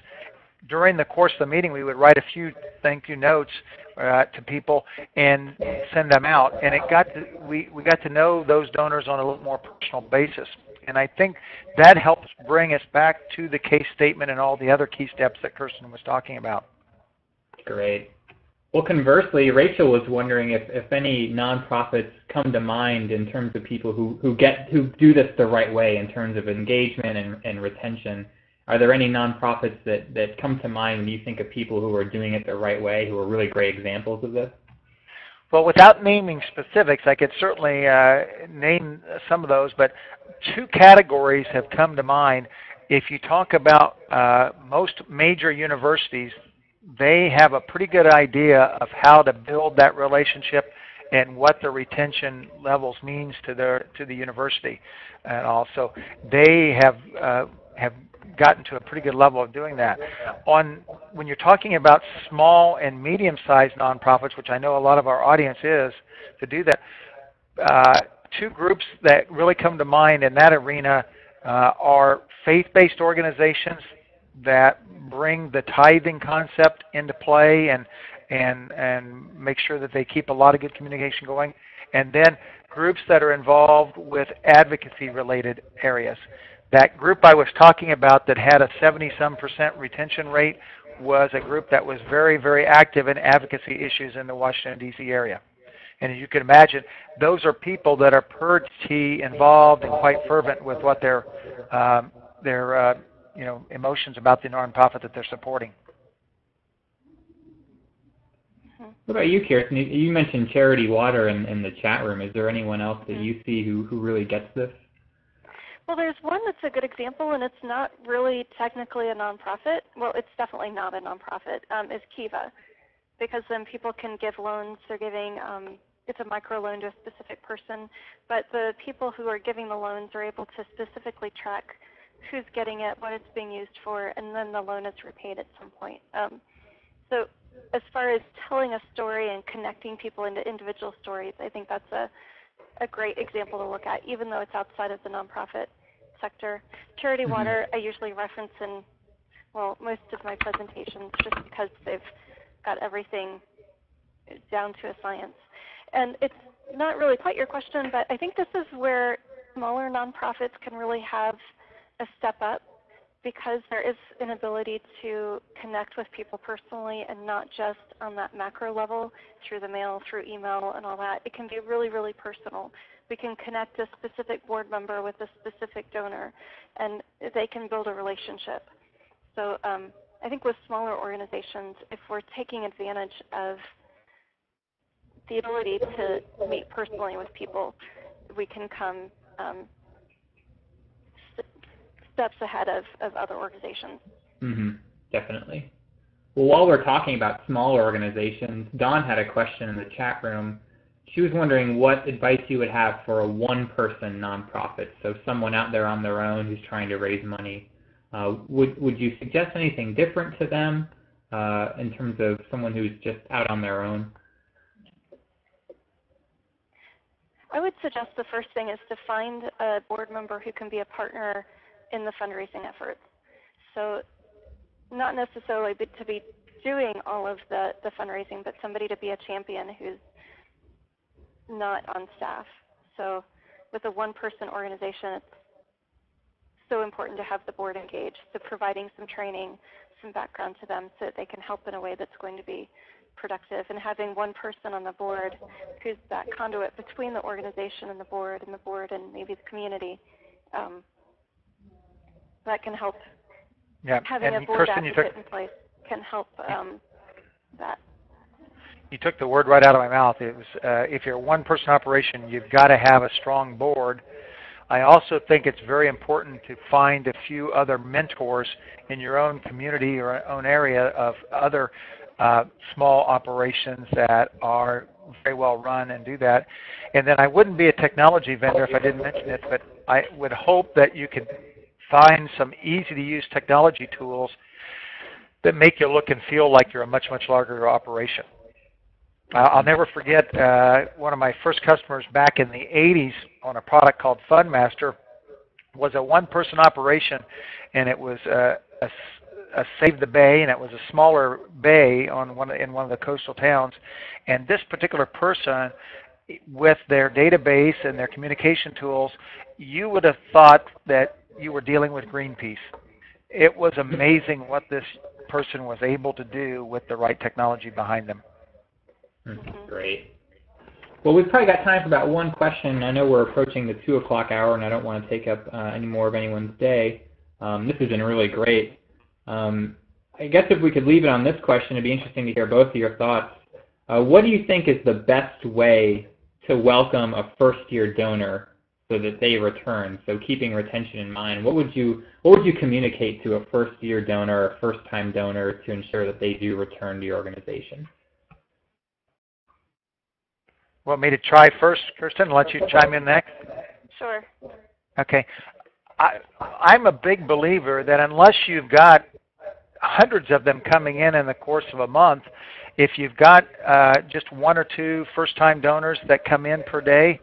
During the course of the meeting, we would write a few thank you notes to people and send them out. And we got to know those donors on a little more personal basis. And I think that helps bring us back to the case statement and all the other key steps that Kirsten was talking about. Great. Well, conversely, Rachel was wondering if any nonprofits come to mind in terms of people who do this the right way in terms of engagement and retention. Are there any nonprofits that come to mind when you think of people who are doing it the right way, who are really great examples of this? Well, without naming specifics, I could certainly name some of those, but two categories have come to mind. If you talk about most major universities, they have a pretty good idea of how to build that relationship and what the retention levels means to the university, and also they have gotten to a pretty good level of doing that. When you're talking about small and medium-sized nonprofits, which I know a lot of our audience is to do that, two groups that really come to mind in that arena are faith-based organizations that bring the tithing concept into play and make sure that they keep a lot of good communication going. And then groups that are involved with advocacy-related areas. That group I was talking about that had a 70-some% retention rate was a group that was very, very active in advocacy issues in the Washington, D.C. area. And as you can imagine, those are people that are pretty involved and quite fervent with what their emotions about the nonprofit that they're supporting. What about you, Kirsten? You mentioned Charity Water in the chat room. Is there anyone else that you see who really gets this? Well, there's one that's a good example, and it's not really technically a nonprofit. Well, it's definitely not a nonprofit. Is Kiva, because then people can give loans. They're giving it's a microloan to a specific person, but the people who are giving the loans are able to specifically track who's getting it, what it's being used for, and then the loan is repaid at some point. So as far as telling a story and connecting people into individual stories, I think that's a great example to look at, even though it's outside of the nonprofit sector. Charity Water, I usually reference in, well, most of my presentations just because they've got everything down to a science. And it's not really quite your question, but I think this is where smaller nonprofits can really have a step up, because there is an ability to connect with people personally and not just on that macro level through the mail, through email and all that. It can be really, really personal. We can connect a specific board member with a specific donor, and they can build a relationship. So I think with smaller organizations, if we're taking advantage of the ability to meet personally with people, we can come steps ahead of other organizations. Definitely. Well, while we're talking about smaller organizations, Dawn had a question in the chat room. She was wondering what advice you would have for a one-person nonprofit, so someone out there on their own who's trying to raise money. Would you suggest anything different to them in terms of someone who's just out on their own? I would suggest the first thing is to find a board member who can be a partner in the fundraising efforts. So not necessarily to be doing all of the fundraising, but somebody to be a champion who's not on staff. So with a one-person organization, it's so important to have the board engaged. So providing some training, some background to them so that they can help in a way that's going to be productive, and having one person on the board who's that conduit between the organization and the board and maybe the community. That can help. Yeah. Having and a board Kirsten, advocate in place can help that. You took the word right out of my mouth. It was if you're a one-person operation, you've got to have a strong board. I also think it's very important to find a few other mentors in your own community or own area of other small operations that are very well run and do that. And then I wouldn't be a technology vendor if I didn't mention it, but I would hope that you could find some easy-to-use technology tools that make you look and feel like you're a much, much larger operation. I'll never forget one of my first customers back in the 80s on a product called FundMaster was a one-person operation, and it was a Save the Bay, and it was a smaller bay on in one of the coastal towns. And this particular person, with their database and their communication tools, you would have thought that you were dealing with Greenpeace. It was amazing what this person was able to do with the right technology behind them. Great. Well, we've probably got time for about one question. I know we're approaching the 2 o'clock hour, and I don't want to take up any more of anyone's day. This has been really great. I guess if we could leave it on this question, it'd be interesting to hear both of your thoughts. What do you think is the best way to welcome a first-year donor so that they return? So keeping retention in mind, what would you communicate to a first-year donor or first-time donor to ensure that they do return to your organization? Want me to try first, Kirsten, and let you chime in next? Sure. Okay. I'm a big believer that unless you've got hundreds of them coming in the course of a month, if you've got just 1 or 2 first-time donors that come in per day,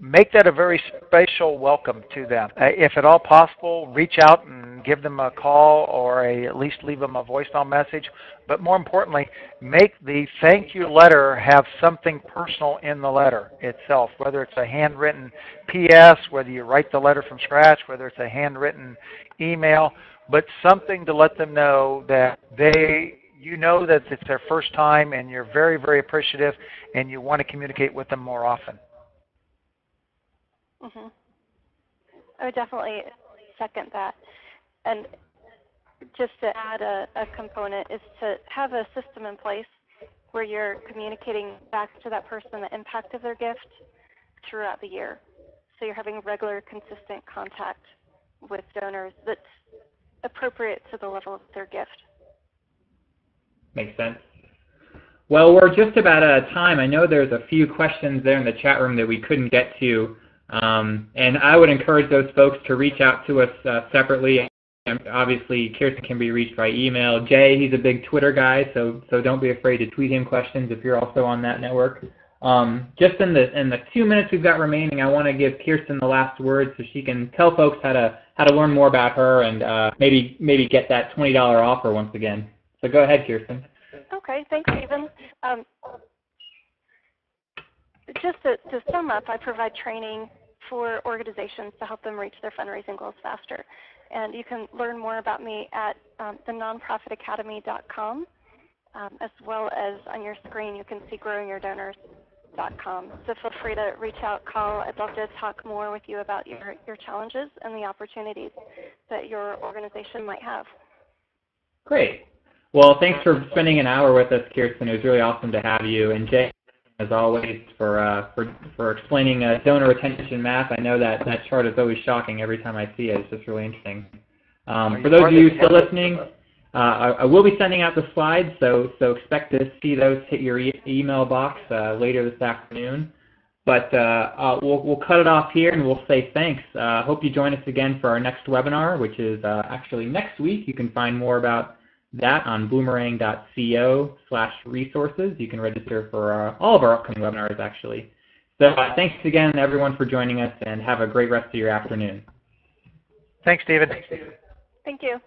make that a very special welcome to them. If at all possible, reach out and give them a call or at least leave them a voicemail message. But more importantly, make the thank you letter have something personal in the letter itself, whether it's a handwritten PS, whether you write the letter from scratch, whether it's a handwritten email, but something to let them know that you know that it's their first time and you're very, very appreciative and you want to communicate with them more often. I would definitely second that. And just to add a component is to have a system in place where you're communicating back to that person the impact of their gift throughout the year. So you're having regular, consistent contact with donors that's appropriate to the level of their gift. Makes sense. Well, we're just about out of time. I know there's a few questions there in the chat room that we couldn't get to. And I would encourage those folks to reach out to us separately. And obviously, Kirsten can be reached by email. Jay, he's a big Twitter guy, so don't be afraid to tweet him questions if you're also on that network. Just in the 2 minutes we've got remaining, I want to give Kirsten the last word so she can tell folks how to learn more about her and maybe get that $20 offer once again. So go ahead, Kirsten. Okay, thanks, Stephen. Just to sum up, I provide training for organizations to help them reach their fundraising goals faster. And you can learn more about me at thenonprofitacademy.com, as well as on your screen you can see growingyourdonors.com. So feel free to reach out, call. I'd love to talk more with you about your challenges and the opportunities that your organization might have. Great. Well, thanks for spending an hour with us, Kirsten. It was really awesome to have you. And Jay, as always, for explaining donor retention math. I know that chart is always shocking every time I see it. It's just really interesting. For those of you still listening, I will be sending out the slides, so expect to see those hit your email box later this afternoon. But we'll cut it off here and we'll say thanks. Hope you join us again for our next webinar, which is actually next week. You can find more about that on bloomerang.co/resources. You can register for all of our upcoming webinars, actually. So thanks again, everyone, for joining us, and have a great rest of your afternoon. Thanks, David. Thank you.